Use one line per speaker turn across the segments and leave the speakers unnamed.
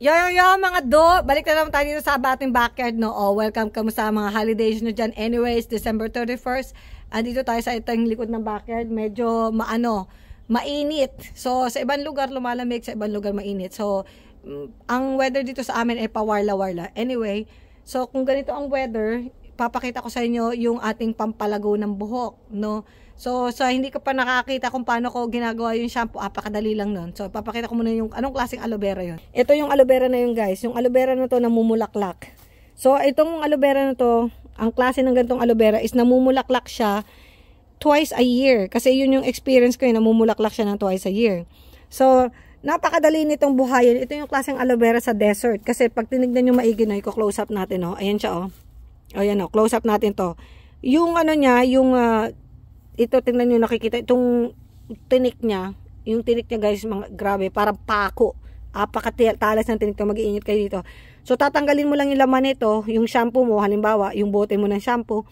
Mga do, balik na naman tayo dito sa ating backyard, no? Oh, welcome kamusta mga holidays nyo dyan. Anyways, December 31st, andito tayo sa itong likod ng backyard. Medyo mainit. So, sa ibang lugar lumalamig, sa ibang lugar mainit. So, ang weather dito sa amin ay pawarla-warla. Anyway, so kung ganito ang weather, papakita ko sa inyo yung ating pampalago ng buhok, no? So, hindi ka pa nakakita kung paano ko ginagawa yung shampoo, apakadali lang nun. So, papakita ko muna yung anong klaseng aloe vera yun. Ito yung aloe vera na yun, guys. Yung aloe vera na to namumulaklak. So, itong aloe vera na to, ang klase ng ganitong aloe vera is namumulaklak siya twice a year. Kasi yun yung experience ko, namumulaklak siya ng twice a year. So, napakadali nitong buhayin. Ito yung klaseng aloe vera sa desert. Kasi pag tinignan nyo maigi, no, i-close up natin, no. Ayan siya, oh. Ayan, oh, close up natin to. Yung ano niya, yung ito, tingnan nyo, nakikita itong tinik niya. Yung tinik niya, guys, mga grabe, parang pako. Apakatalas ng tinik to, mag-iinit kayo dito. So, tatanggalin mo lang yung laman nito, yung shampoo mo, halimbawa, yung bote mo ng shampoo.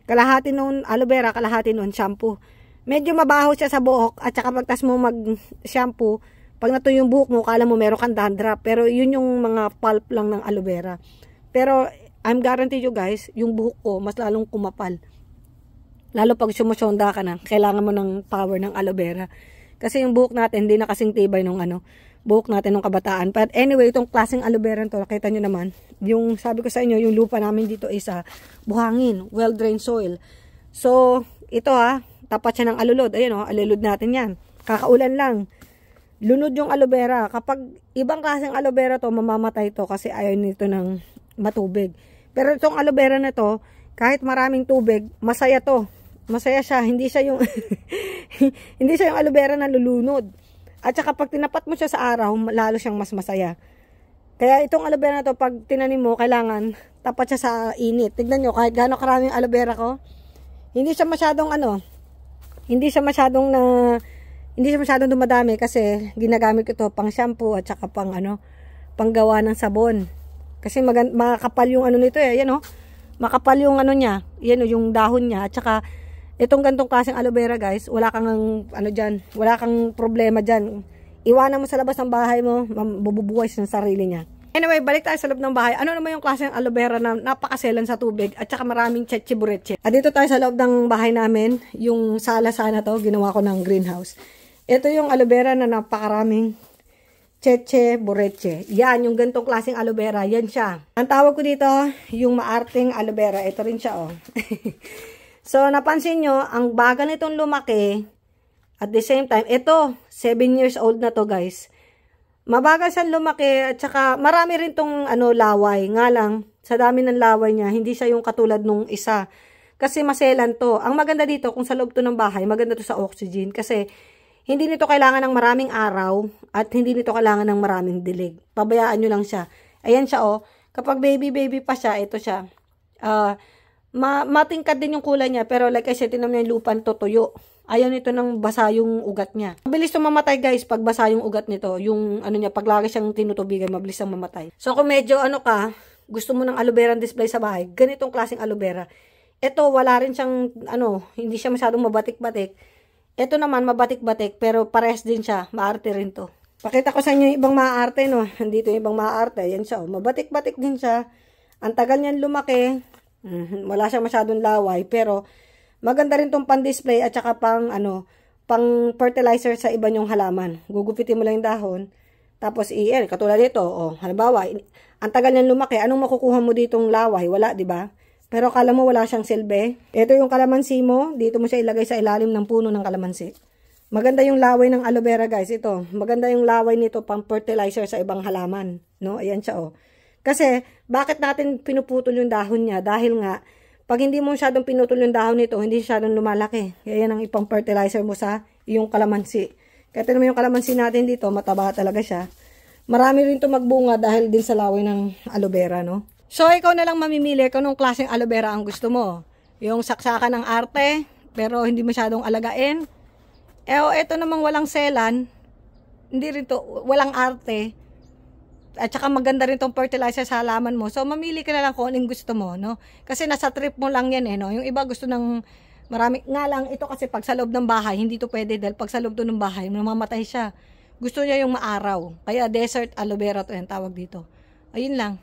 Kalahati nun aloe vera, kalahati nun shampoo. Medyo mabaho siya sa buhok, at saka pagtas mo mag-shampoo, pag natuyo yung buhok mo, kala mo meron kang dandruff. Pero yun yung mga pulp lang ng aloe vera. Pero, I'm guarantee you guys, yung buhok ko, mas lalong kumapal. Lalo pag sumusyonda ka na, kailangan mo ng power ng aloe vera. Kasi yung buhok natin, hindi na kasing tibay nung buhok natin nung kabataan. But anyway, itong klaseng aloe vera to, nakita nyo naman, yung sabi ko sa inyo, yung lupa namin dito is buhangin, well-drained soil. So, ito tapat siya ng alulod. Ayan alulod natin yan. Kakaulan lang. Lunod yung aloe vera. Kapag ibang klaseng aloe vera to, mamamatay to kasi ayaw nito ng matubig. Pero itong aloe vera na to, kahit maraming tubig, masaya to. Masaya siya, hindi siya yung hindi siya yung aloe vera na lulunod. At saka pag tinapat mo siya sa araw, lalo siyang mas masaya. Kaya itong aloe vera na to, pag tinanim mo, kailangan tapat siya sa init. Tignan nyo, kahit gaano karaming aloe vera ko, hindi siya masyadong hindi siya masyadong dumadami kasi ginagamit ko to pang shampoo at saka pang panggawa ng sabon. Kasi makakapal yung nito yan makapal yung niya, yan yung dahon niya, at saka itong gantong klaseng aloe vera, guys, wala kang wala kang problema dyan. Iwanan mo sa labas ng bahay mo, mabubuhay sa sarili niya. Anyway, balik tayo sa loob ng bahay. Ano naman yung klaseng aloe vera na napakaselan sa tubig at saka maraming tsetche-buretche. At dito tayo sa loob ng bahay namin, yung sala sana to, ginawa ko ng greenhouse. Ito yung aloe vera na napakaraming tsetche-buretche. Yan, yung gantong klaseng aloe vera, yan siya. Ang tawag ko dito, yung maarting aloe vera. Ito rin siya, So, napansin nyo, ang bagal nitong lumaki, at the same time, ito, 7 years old na to, guys. Mabagal siyang lumaki, at saka marami rin tong laway. Nga lang, sa dami ng laway niya, hindi siya yung katulad nung isa. Kasi maselan to. Ang maganda dito, kung sa loob to ng bahay, maganda to sa oxygen. Kasi, hindi nito kailangan ng maraming araw, at hindi nito kailangan ng maraming dilig. Pabayaan nyo lang siya. Ayan siya, kapag baby pa siya, ito siya. Matingkad din yung kulay niya, pero like I said, tinan mo yung lupa nito tuyo. Ayaw nito nang basa yung ugat niya. Mabilis itong mamatay, guys, pag basa yung ugat nito. Yung niya, pag lagi siyang tinutubigan, mabilis ang mamatay. So kung medyo gusto mo ng aloe vera display sa bahay, ganitong klaseng aloe vera. Ito, wala rin siyang, hindi siya masyadong mabatik-batik. Ito naman, mabatik-batik, pero pares din siya. Maarte rin to. Pakita ko sa inyo yung ibang maaarte, Nandito yung ibang maaarte. Yan siya, mabatik-batik din siya. Ang tagal niyan lumaki. Wala siyang masyadong laway, pero maganda rin tong pan-display at saka pang fertilizer sa iba nyong halaman. Gugupitin mo lang yung dahon, tapos katulad dito, halimbawa, ang tagal niyan lumaki, anong makukuha mo ditong laway? Wala, di ba? Pero kala mo wala siyang silbi. Ito yung kalamansi mo, dito mo siya ilagay sa ilalim ng puno ng kalamansi. Maganda yung laway ng aloe vera, guys. Ito, maganda yung laway nito pang fertilizer sa ibang halaman, Ayan siya, Kasi, bakit natin pinuputol yung dahon niya? Dahil nga, pag hindi mo masyadong pinutol yung dahon nito, hindi masyadong lumalaki. Kaya yan ang ipang fertilizer mo sa iyong kalamansi. Kaya naman yung kalamansi natin dito, mataba talaga siya. Marami rin ito magbunga dahil din sa laway ng aloe vera, So, ikaw na lang mamimili kung anong klaseng aloe vera ang gusto mo. Yung saksakan ng arte, pero hindi masyadong alagain. Ito namang walang selan, hindi rin to, walang arte. At saka maganda rin tong fertilizer sa halaman mo. So, mamili ka na lang kung anong gusto mo, Kasi nasa trip mo lang yan, Yung iba gusto ng marami. Nga lang, ito kasi pag sa loob ng bahay, hindi to pwede. Dahil pag sa loob to ng bahay, mamamatay siya. gusto niya yung maaraw. Kaya desert aloe vera to yung tawag dito. Ayun lang.